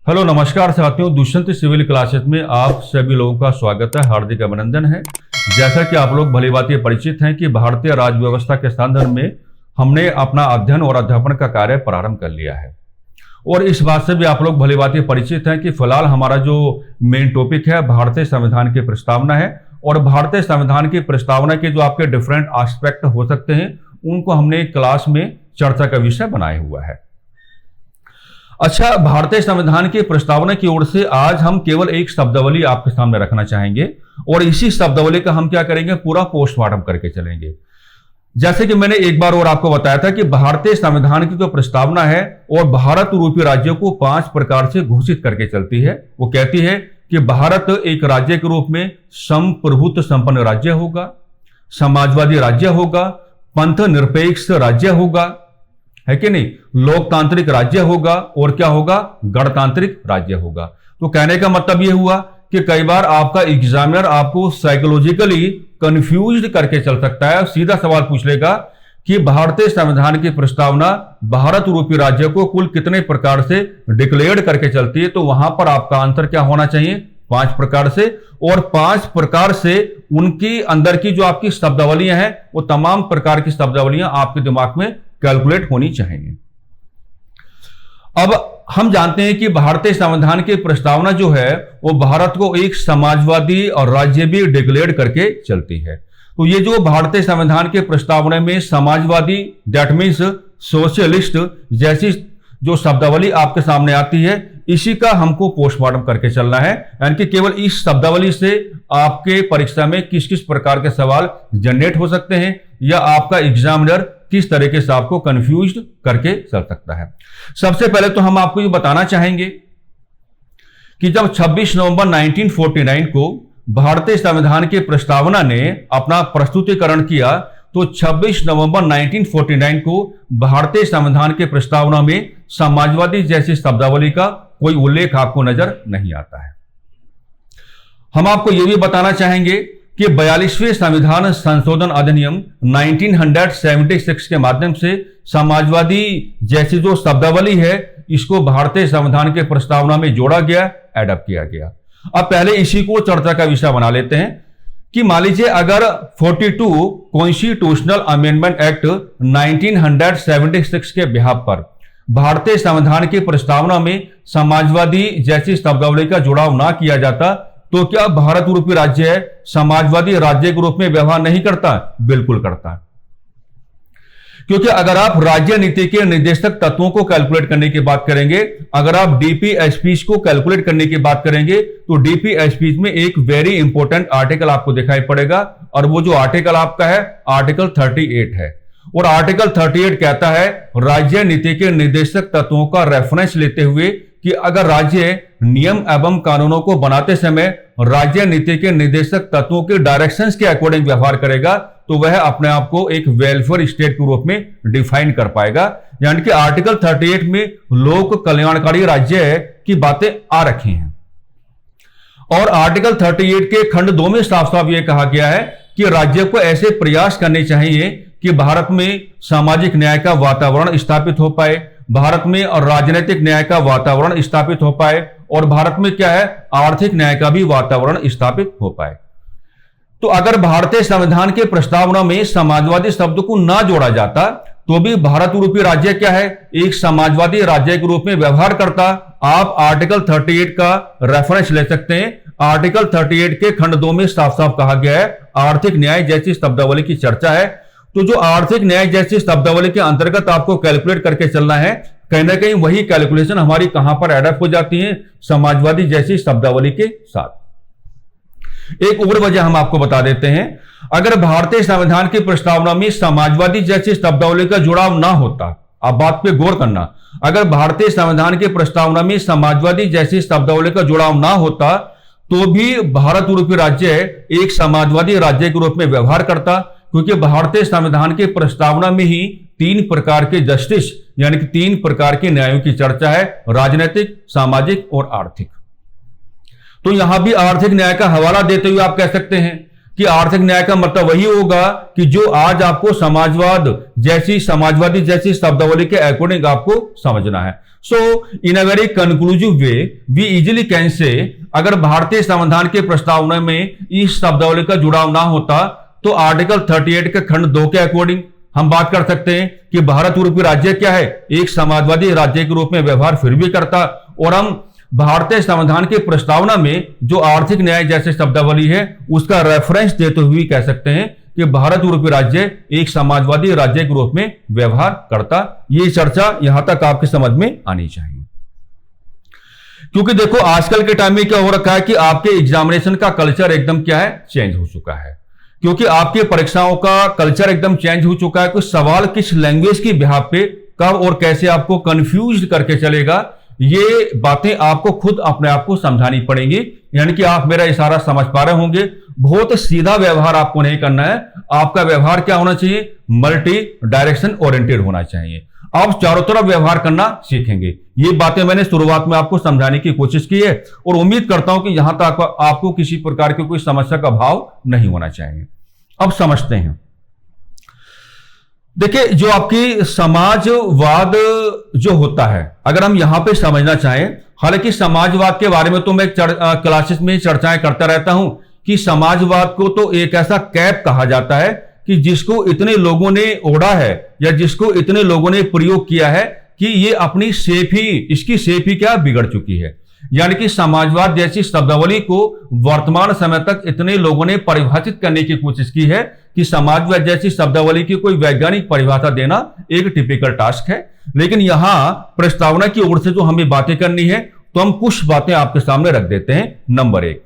Hello नमस्कार साथियों, Dushyant civil classes में आप सभी लोगों का स्वागत है, हार्दिक अभिनंदन है। जैसा कि आप लोग भलीभांति परिचित हैं कि भारतीय राज्य व्यवस्था के संदर्भ में हमने अपना अध्ययन और अध्यापन का कार्य प्रारंभ कर लिया है और इस बात से भी आप लोग भलीभांति परिचित हैं कि फिलहाल हमारा जो मेन टॉपिक है भारतीय संविधान की प्रस्तावना है और भारतीय संविधान की प्रस्तावना के जो आपके डिफरेंट एस्पेक्ट हो सकते हैं उनको हमने क्लास में चर्चा का विषय बनाया हुआ है। अच्छा, भारतीय संविधान की प्रस्तावना की ओर से आज हम केवल एक शब्दावली आपके सामने रखना चाहेंगे और इसी शब्दावली का हम क्या करेंगे, पूरा पोस्टमार्टम करके चलेंगे। जैसे कि मैंने एक बार और आपको बताया था कि भारतीय संविधान की जो प्रस्तावना है और भारत रूपी राज्यों को 5 प्रकार से घोषित करके चलती है। वो कहती है कि भारत एक राज्य के रूप में संप्रभुत्व संपन्न राज्य होगा, समाजवादी राज्य होगा, पंथ निरपेक्ष राज्य होगा, है कि नहीं, लोकतांत्रिक राज्य होगा और क्या होगा, गणतांत्रिक राज्य होगा। तो कहने का मतलब यह हुआ कि कई बार आपका एग्जामिनर आपको साइकोलॉजिकली कंफ्यूज्ड करके चल सकता है, सीधा सवाल पूछ लेगा कि भारतीय संविधान की प्रस्तावना भारत रूपी राज्य को कुल कितने प्रकार से डिक्लेयर करके चलती है। तो वहां पर आपका आंसर क्या होना चाहिए, 5 प्रकार से, और 5 प्रकार से उनकी अंदर की जो आपकी शब्दावलियां हैं वो तमाम प्रकार की शब्दावलियां आपके दिमाग में कैलकुलेट होनी चाहिए। अब हम जानते हैं कि भारतीय संविधान की प्रस्तावना जो है वो भारत को एक समाजवादी और राज्य भी डिक्लेयर करके चलती है। तो ये जो भारतीय संविधान के प्रस्तावना में समाजवादी, दैट मीन्स सोशलिस्ट जैसी जो शब्दावली आपके सामने आती है, इसी का हमको पोस्टमार्टम करके चलना है। यानी कि केवल इस शब्दावली से आपके परीक्षा में किस किस प्रकार के सवाल जनरेट हो सकते हैं या आपका एग्जामिनर किस तरीके से आपको कंफ्यूज्ड करके चल सकता है। सबसे पहले तो हम आपको ये बताना चाहेंगे कि जब 26 नवंबर 1949 को भारतीय संविधान की प्रस्तावना ने अपना प्रस्तुतिकरण किया तो 26 नवंबर 1949 को भारतीय संविधान के प्रस्तावना में समाजवादी जैसी शब्दावली का कोई उल्लेख आपको नजर नहीं आता है। हम आपको यह भी बताना चाहेंगे कि 42वें संविधान संशोधन अधिनियम 1976 के माध्यम से समाजवादी जैसी जो शब्दावली है इसको भारतीय संविधान के प्रस्तावना में जोड़ा गया, एडॉप्ट किया गया। अब पहले इसी को चर्चा का विषय बना लेते हैं कि मान लीजिए अगर 42 कॉन्स्टिट्यूशनल अमेंडमेंट एक्ट 1976 के बिहाफ पर भारतीय संविधान की प्रस्तावना में समाजवादी जैसी शब्दावली का जुड़ाव ना किया जाता तो क्या भारत रूपी राज्य समाजवादी राज्य के रूप में व्यवहार नहीं करता? बिल्कुल करता। क्योंकि अगर आप राज्य नीति के निर्देशक तत्वों को कैलकुलेट करने की बात करेंगे, अगर आप डीपीएसपीज को कैलकुलेट करने की बात करेंगे तो डीपीएसपीज में एक वेरी इंपॉर्टेंट आर्टिकल आपको दिखाई पड़ेगा और वो जो आर्टिकल आपका है आर्टिकल 38 है। और आर्टिकल 38 कहता है राज्य नीति के निर्देशक तत्वों का रेफरेंस लेते हुए कि अगर राज्य नियम एवं कानूनों को बनाते समय राज्य नीति के निर्देशक तत्वों के डायरेक्शंस के अकॉर्डिंग व्यवहार करेगा तो वह अपने आप को एक वेलफेयर स्टेट के रूप में डिफाइन कर पाएगा। यानी कि आर्टिकल 38 में लोक कल्याणकारी राज्य की बातें आ रखी हैं और आर्टिकल 38 के खंड 2 में साफ साफ यह कहा गया है कि राज्य को ऐसे प्रयास करने चाहिए कि भारत में सामाजिक न्याय का वातावरण स्थापित हो पाए, भारत में और राजनीतिक न्याय का वातावरण स्थापित हो पाए और भारत में क्या है, आर्थिक न्याय का भी वातावरण स्थापित हो पाए। तो अगर भारतीय संविधान के प्रस्तावना में समाजवादी शब्द को ना जोड़ा जाता तो भी भारत रूपी राज्य क्या है, एक समाजवादी राज्य के रूप में व्यवहार करता। आप आर्टिकल 38 का रेफरेंस ले सकते हैं। आर्टिकल 38 के खंड 2 में साफ साफ कहा गया है आर्थिक न्याय जैसी शब्दावली की चर्चा है। तो जो आर्थिक न्याय जैसी शब्दावली के अंतर्गत आपको कैलकुलेट करके चलना है, कहीं ना कहीं वही कैलकुलेशन हमारी कहां पर एडॉप्ट हो जाती है, समाजवादी जैसी शब्दावली के साथ। एक और वजह हम आपको बता देते हैं, अगर भारतीय संविधान की प्रस्तावना में समाजवादी जैसी शब्दावली का जुड़ाव ना होता, आप बात पे गौर करना, अगर भारतीय संविधान की प्रस्तावना में समाजवादी जैसी शब्दावली का जुड़ाव ना होता तो भी भारत रूपी राज्य एक समाजवादी राज्य के रूप में व्यवहार करता। क्योंकि भारतीय संविधान के प्रस्तावना में ही 3 प्रकार के जस्टिस यानी कि 3 प्रकार के न्यायों की चर्चा है, राजनीतिक, सामाजिक और आर्थिक। तो यहां भी आर्थिक न्याय का हवाला देते हुए आप कह सकते हैं कि आर्थिक न्याय का मतलब वही होगा कि जो आज आपको समाजवादी जैसी शब्दावली के अकॉर्डिंग आपको समझना है। So in a very conclusive way we easily can say, अगर भारतीय संविधान के प्रस्तावना में इस शब्दावली का जुड़ाव ना होता तो आर्टिकल 38 के खंड 2 के अकॉर्डिंग हम बात कर सकते हैं कि भारत रूपी राज्य क्या है, एक समाजवादी राज्य के रूप में व्यवहार फिर भी करता, और हम भारतीय संविधान की प्रस्तावना में जो आर्थिक न्याय जैसे शब्दावली है उसका रेफरेंस देते हुए कह सकते हैं कि भारत यूरोपीय राज्य एक समाजवादी राज्य के रूप में व्यवहार करता। ये चर्चा यहां तक आपकी समझ में आनी चाहिए, क्योंकि देखो आजकल के टाइम में क्या हो रखा है कि आपके एग्जामिनेशन का कल्चर एकदम क्या है, चेंज हो चुका है, क्योंकि आपकी परीक्षाओं का कल्चर एकदम चेंज हो चुका है। कुछ सवाल किस लैंग्वेज की बिहाफ पे कब और कैसे आपको कंफ्यूज करके चलेगा, ये बातें आपको खुद अपने आप को समझानी पड़ेंगी। यानी कि आप मेरा इशारा समझ पा रहे होंगे, बहुत सीधा व्यवहार आपको नहीं करना है। आपका व्यवहार क्या होना चाहिए, मल्टी डायरेक्शन ओरिएंटेड होना चाहिए। आप चारों तरफ व्यवहार करना सीखेंगे। ये बातें मैंने शुरुआत में आपको समझाने की कोशिश की है और उम्मीद करता हूं कि यहां तक आपको किसी प्रकार की कोई समस्या का भाव नहीं होना चाहिए। अब समझते हैं, देखिए जो आपकी समाजवाद जो होता है, अगर हम यहां पे समझना चाहें, हालांकि समाजवाद के बारे में तो मैं क्लासेस में चर्चाएं करता रहता हूं कि समाजवाद को तो एक ऐसा कैप कहा जाता है कि जिसको इतने लोगों ने ओढ़ा है या जिसको इतने लोगों ने प्रयोग किया है कि ये अपनी इसकी शेप ही क्या बिगड़ चुकी है। यानी कि समाजवाद जैसी शब्दावली को वर्तमान समय तक इतने लोगों ने परिभाषित करने की कोशिश की है कि समाजवाद जैसी शब्दावली की कोई वैज्ञानिक परिभाषा देना एक टिपिकल टास्क है। लेकिन यहां प्रस्तावना की ओर से जो हमें बातें करनी है तो हम कुछ बातें आपके सामने रख देते हैं। नंबर 1,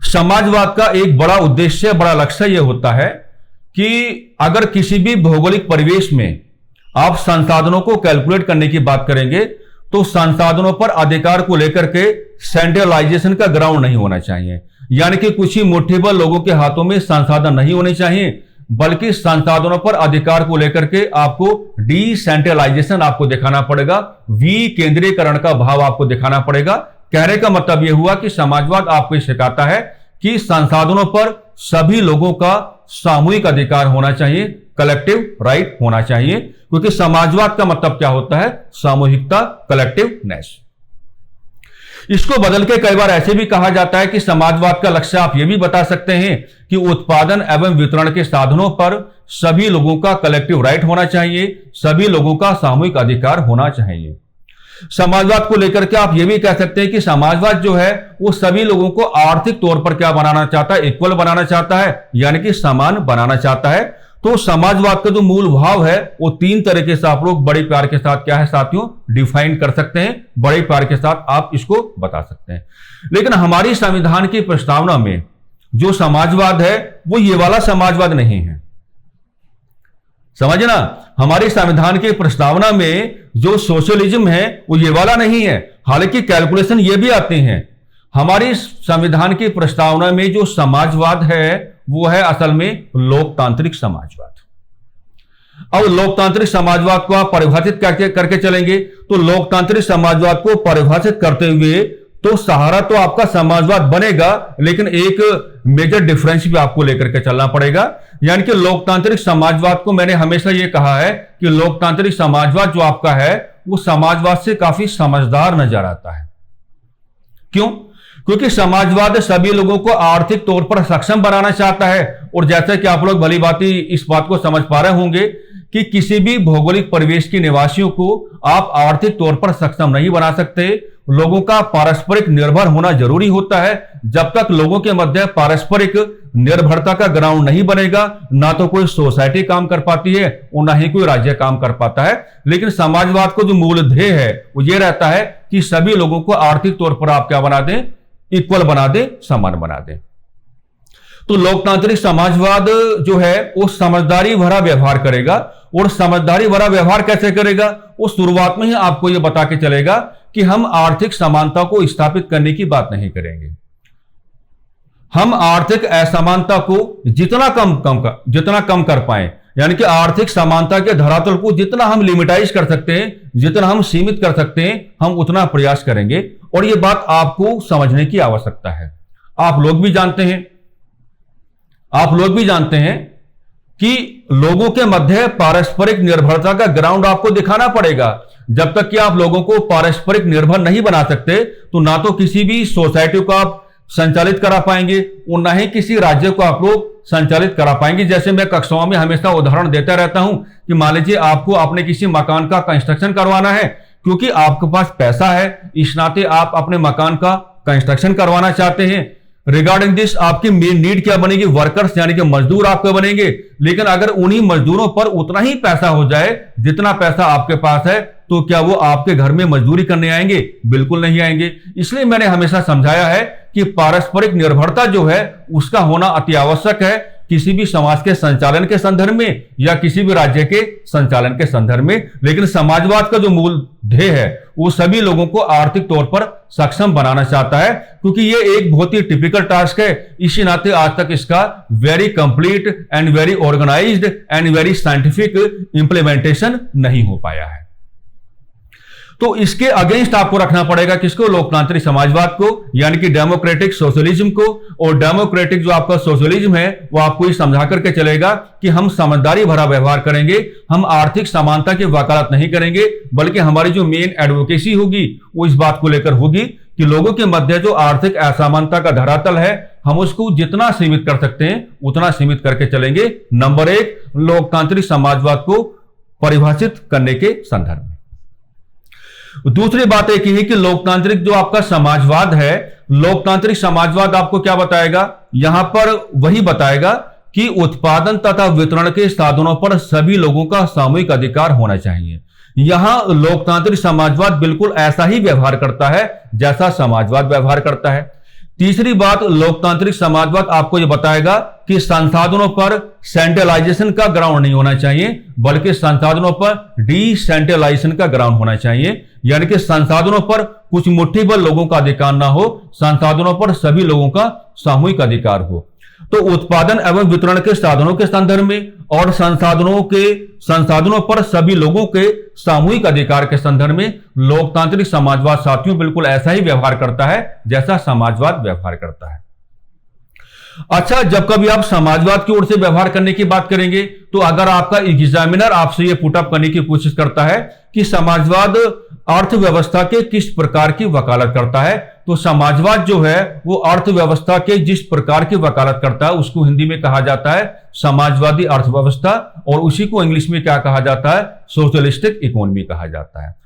समाजवाद का एक बड़ा उद्देश्य, बड़ा लक्ष्य यह होता है कि अगर किसी भी भौगोलिक परिवेश में आप संसाधनों को कैलकुलेट करने की बात करेंगे तो संसाधनों पर अधिकार को लेकर के सेंट्रलाइजेशन का ग्राउंड नहीं होना चाहिए। यानी कि कुछ ही मुट्ठीभर लोगों के हाथों में संसाधन नहीं होने चाहिए, बल्कि संसाधनों पर अधिकार को लेकर के आपको डिसेंट्रलाइजेशन आपको दिखाना पड़ेगा, विकेंद्रीकरण का भाव आपको दिखाना पड़ेगा। कहने का मतलब यह हुआ कि समाजवाद आपको सिखाता है कि संसाधनों पर सभी लोगों का सामूहिक अधिकार होना चाहिए, कलेक्टिव राइट होना चाहिए, क्योंकि समाजवाद का मतलब क्या होता है, सामूहिकता, कलेक्टिवनेस। इसको बदल के कई बार ऐसे भी कहा जाता है कि समाजवाद का लक्ष्य आप यह भी बता सकते हैं कि उत्पादन एवं वितरण के साधनों पर सभी लोगों का कलेक्टिव राइट होना चाहिए, सभी लोगों का सामूहिक अधिकार होना चाहिए। समाजवाद को लेकर के आप यह भी कह सकते हैं कि समाजवाद जो है वो सभी लोगों को आर्थिक तौर पर क्या बनाना चाहता है, इक्वल बनाना चाहता है, यानी कि समान बनाना चाहता है। तो समाजवाद का जो मूल भाव है वो 3 तरीके से आप लोग बड़े प्यार के साथ क्या है साथियों, डिफाइन कर सकते हैं, बड़े प्यार के साथ आप इसको बता सकते हैं। लेकिन हमारी संविधान की प्रस्तावना में जो समाजवाद है वो ये वाला समाजवाद नहीं है, समझना। हमारी संविधान की प्रस्तावना में जो सोशलिज्म है वो ये वाला नहीं है, हालांकि कैलकुलेशन ये भी आते हैं। हमारी संविधान की प्रस्तावना में जो समाजवाद है वो है असल में लोकतांत्रिक समाजवाद। अब लोकतांत्रिक समाजवाद को आप परिभाषित करके चलेंगे तो लोकतांत्रिक समाजवाद को परिभाषित करते हुए तो सहारा तो आपका समाजवाद बनेगा, लेकिन एक मेजर डिफरेंस भी आपको लेकर के चलना पड़ेगा। यानी कि लोकतांत्रिक समाजवाद को मैंने हमेशा यह कहा है कि लोकतांत्रिक समाजवाद जो आपका है वो समाजवाद से काफी समझदार नजर आता है। क्यों? क्योंकि समाजवाद सभी लोगों को आर्थिक तौर पर सक्षम बनाना चाहता है, और जैसे कि आप लोग भली भांति इस बात को समझ पा रहे होंगे कि किसी भी भौगोलिक परिवेश के निवासियों को आप आर्थिक तौर पर सक्षम नहीं बना सकते। लोगों का पारस्परिक निर्भर होना जरूरी होता है। जब तक लोगों के मध्य पारस्परिक निर्भरता का ग्राउंड नहीं बनेगा, ना तो कोई सोसाइटी काम कर पाती है और ना ही कोई राज्य काम कर पाता है। लेकिन समाजवाद को जो मूल ध्येय है वो ये रहता है कि सभी लोगों को आर्थिक तौर पर आप क्या बना दें, इक्वल बना दे, समान बना दे। तो लोकतांत्रिक समाजवाद जो है वो समझदारी भरा व्यवहार करेगा, और समझदारी भरा व्यवहार कैसे करेगा वो शुरुआत में ही आपको यह बता के चलेगा कि हम आर्थिक समानता को स्थापित करने की बात नहीं करेंगे। हम आर्थिक असमानता को जितना कम कर पाए, यानी कि आर्थिक समानता के धरातल को जितना हम लिमिटाइज कर सकते हैं, जितना हम सीमित कर सकते हैं, हम उतना प्रयास करेंगे। और यह बात आपको समझने की आवश्यकता है। आप लोग भी जानते हैं आप लोग भी जानते हैं कि लोगों के मध्य पारस्परिक निर्भरता का ग्राउंड आपको दिखाना पड़ेगा। जब तक कि आप लोगों को पारस्परिक निर्भर नहीं बना सकते तो ना तो किसी भी सोसाइटी को आप संचालित करा पाएंगे और ना ही किसी राज्य को आप लोग संचालित करा पाएंगे। जैसे मैं कक्षाओं में हमेशा उदाहरण देता रहता हूं कि मान लीजिए आपको अपने किसी मकान का कंस्ट्रक्शन करवाना है, क्योंकि आपके पास पैसा है इस नाते आप अपने मकान का कंस्ट्रक्शन करवाना चाहते हैं। रिगार्डिंग दिस आपकी मेन नीड क्या बनेगी? वर्कर्स यानी कि मजदूर आपके बनेंगे। लेकिन अगर उन्हीं मजदूरों पर उतना ही पैसा हो जाए जितना पैसा आपके पास है, तो क्या वो आपके घर में मजदूरी करने आएंगे? बिल्कुल नहीं आएंगे। इसलिए मैंने हमेशा समझाया है कि पारस्परिक निर्भरता जो है उसका होना अति आवश्यक है किसी भी समाज के संचालन के संदर्भ में या किसी भी राज्य के संचालन के संदर्भ में। लेकिन समाजवाद का जो मूल ध्येय है वो सभी लोगों को आर्थिक तौर पर सक्षम बनाना चाहता है, क्योंकि ये एक बहुत ही टिपिकल टास्क है। इसी नाते आज तक इसका very complete and very organized and very scientific implementation नहीं हो पाया है। तो इसके अगेंस्ट आपको रखना पड़ेगा किसको? लोकतांत्रिक समाजवाद को, यानी कि डेमोक्रेटिक सोशलिज्म को। और डेमोक्रेटिक जो आपका सोशलिज्म है वो आपको ये समझा करके चलेगा कि हम समझदारी भरा व्यवहार करेंगे, हम आर्थिक समानता की वकालत नहीं करेंगे, बल्कि हमारी जो मेन एडवोकेसी होगी वो इस बात को लेकर होगी कि लोगों के मध्य जो आर्थिक असमानता का धरातल है हम उसको जितना सीमित कर सकते हैं उतना सीमित करके चलेंगे। नंबर एक, लोकतांत्रिक समाजवाद को परिभाषित करने के संदर्भ में। दूसरी बात एक ही है कि लोकतांत्रिक जो आपका समाजवाद है, लोकतांत्रिक समाजवाद आपको क्या बताएगा? यहां पर वही बताएगा कि उत्पादन तथा वितरण के साधनों पर सभी लोगों का सामूहिक अधिकार होना चाहिए। यहां लोकतांत्रिक समाजवाद बिल्कुल ऐसा ही व्यवहार करता है जैसा समाजवाद व्यवहार करता है। तीसरी बात, लोकतांत्रिक समाजवाद आपको यह बताएगा कि संसाधनों पर सेंट्रलाइजेशन का ग्राउंड नहीं होना चाहिए, बल्कि संसाधनों पर डिसेंट्रलाइजेशन का ग्राउंड होना चाहिए। यानी कि संसाधनों पर कुछ मुट्ठीभर लोगों का अधिकार ना हो, संसाधनों पर सभी लोगों का सामूहिक अधिकार हो। तो उत्पादन एवं वितरण के साधनों के संदर्भ में और संसाधनों पर सभी लोगों के सामूहिक अधिकार के संदर्भ में लोकतांत्रिक समाजवाद साथियों बिल्कुल ऐसा ही व्यवहार करता है जैसा समाजवाद व्यवहार करता है। अच्छा, जब कभी आप समाजवाद की ओर से व्यवहार करने की बात करेंगे तो अगर आपका एग्जामिनर आपसे यह पुट अप करने की कोशिश करता है कि समाजवाद अर्थव्यवस्था के किस प्रकार की वकालत करता है, तो समाजवाद जो है वो अर्थव्यवस्था के जिस प्रकार की वकालत करता है उसको हिंदी में कहा जाता है समाजवादी अर्थव्यवस्था, और उसी को इंग्लिश में क्या कहा जाता है? सोशलिस्टिक इकोनॉमी कहा जाता है।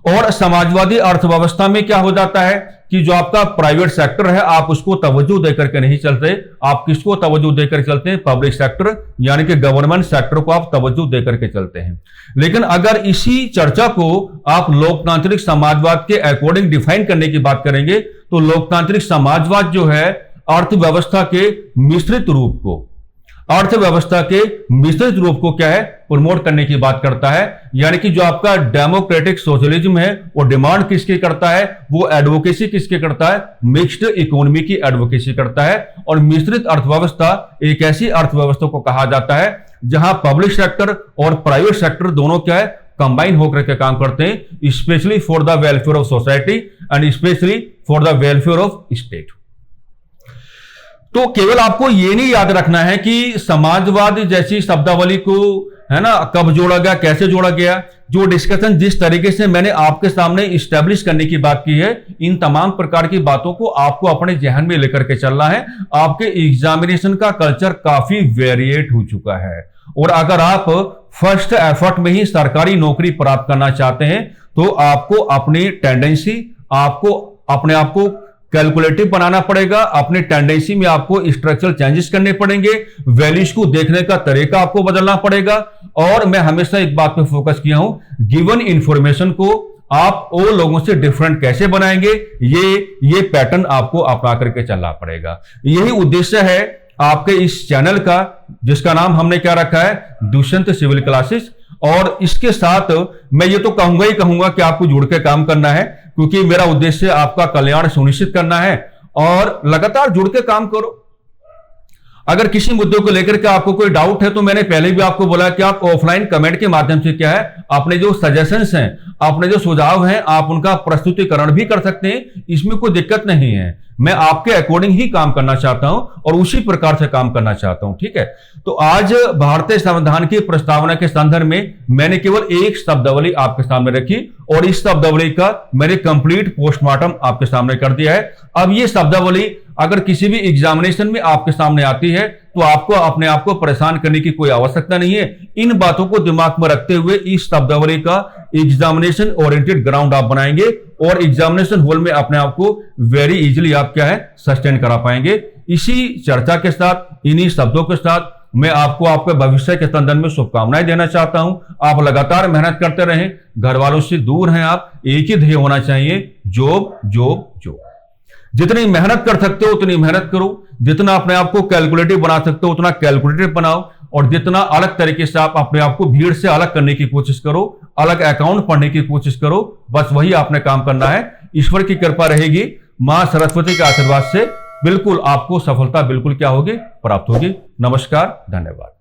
और समाजवादी अर्थव्यवस्था में क्या हो जाता है कि जो आपका प्राइवेट सेक्टर है आप उसको तवज्जो देकर के नहीं चलते। आप किसको तवज्जो देकर चलते हैं? पब्लिक सेक्टर यानी कि गवर्नमेंट सेक्टर को आप तवज्जो देकर के चलते हैं। लेकिन अगर इसी चर्चा को आप लोकतांत्रिक समाजवाद के अकॉर्डिंग डिफाइन करने की बात करेंगे तो लोकतांत्रिक समाजवाद जो है अर्थव्यवस्था के मिश्रित रूप को क्या है? प्रमोट करने की बात करता है। यानी कि जो आपका डेमोक्रेटिक सोशलिज्म है वो डिमांड किसकी करता है? वो एडवोकेसी किसके करता है? मिक्स्ड इकोनॉमी की एडवोकेसी करता है। और मिश्रित अर्थव्यवस्था एक ऐसी अर्थव्यवस्था को कहा जाता है जहां पब्लिक सेक्टर और प्राइवेट सेक्टर दोनों क्या है? कंबाइन होकर के काम करते हैं, specially for the welfare of society and specially for the welfare of state. तो केवल आपको ये नहीं याद रखना है कि समाजवाद जैसी शब्दावली को है ना कब जोड़ा गया, कैसे जोड़ा गया। जो डिस्कशन जिस तरीके से मैंने आपके सामने इस्टेब्लिश करने की बात की है, इन तमाम प्रकार की बातों को आपको अपने जहन में लेकर के चलना है। आपके एग्जामिनेशन का कल्चर काफी वेरिएट हो चुका है और अगर आप फर्स्ट एफर्ट में ही सरकारी नौकरी प्राप्त करना चाहते हैं तो आपको अपनी टेंडेंसी, आपको अपने आप को कैलकुलेटिव बनाना पड़ेगा। अपने टेंडेंसी में आपको स्ट्रक्चरल चेंजेस करने पड़ेंगे, वैल्यूज को देखने का तरीका आपको बदलना पड़ेगा। और मैं हमेशा एक बात पे फोकस किया हूं, गिवन इंफॉर्मेशन को आप और लोगों से डिफरेंट कैसे बनाएंगे, ये पैटर्न आपको अपना करके चलना पड़ेगा। यही उद्देश्य है आपके इस चैनल का, जिसका नाम हमने क्या रखा है? Dushyant civil classes. और इसके साथ मैं ये तो कहूंगा कि आपको जुड़ के काम करना है, क्योंकि मेरा उद्देश्य आपका कल्याण सुनिश्चित करना है और लगातार जुड़ के काम करो। अगर किसी मुद्दों को लेकर के आपको कोई डाउट है तो मैंने पहले भी आपको बोला कि आप ऑफलाइन कमेंट के माध्यम से क्या है अपने जो सजेशंस हैं, अपने जो सुझाव हैं, आप उनका प्रस्तुतिकरण भी कर सकते हैं। इसमें कोई दिक्कत नहीं है। मैं आपके अकॉर्डिंग ही काम करना चाहता हूं और उसी प्रकार से काम करना चाहता हूं। ठीक है, तो आज भारतीय संविधान की प्रस्तावना के संदर्भ में मैंने केवल एक शब्दावली आपके सामने रखी और इस शब्दावली का मैंने कंप्लीट पोस्टमार्टम आपके सामने कर दिया है। अब ये शब्दावली अगर किसी भी एग्जामिनेशन में आपके सामने आती है तो आपको अपने आप को परेशान करने की कोई आवश्यकता नहीं है। इन बातों को दिमाग में रखते हुए इस शब्दावली का एग्जामिनेशन ओरिएंटेड ग्राउंड आप बनाएंगे और एग्जामिनेशन हॉल में अपने आप को वेरी इजीली आप क्या है सस्टेन करा पाएंगे। इसी चर्चा के साथ, इन्हीं शब्दों के साथ मैं आपको आपके भविष्य के संदर्भ में शुभकामनाएं देना चाहता हूं। आप लगातार मेहनत करते रहें, घर वालों से दूर हैं आप, एक ही ध्येय होना चाहिए, जॉब जॉब जॉब। जितनी मेहनत कर सकते हो उतनी मेहनत करो, जितना अपने आप को कैलकुलेटिव बना सकते हो उतना कैलकुलेटिव बनाओ और जितना अलग तरीके से आप अपने आप को भीड़ से अलग करने की कोशिश करो, अलग अकाउंट पढ़ने की कोशिश करो, बस वही आपने काम करना है। ईश्वर की कृपा रहेगी, मां सरस्वती के आशीर्वाद से बिल्कुल आपको सफलता बिल्कुल क्या होगी प्राप्त होगी। नमस्कार, धन्यवाद।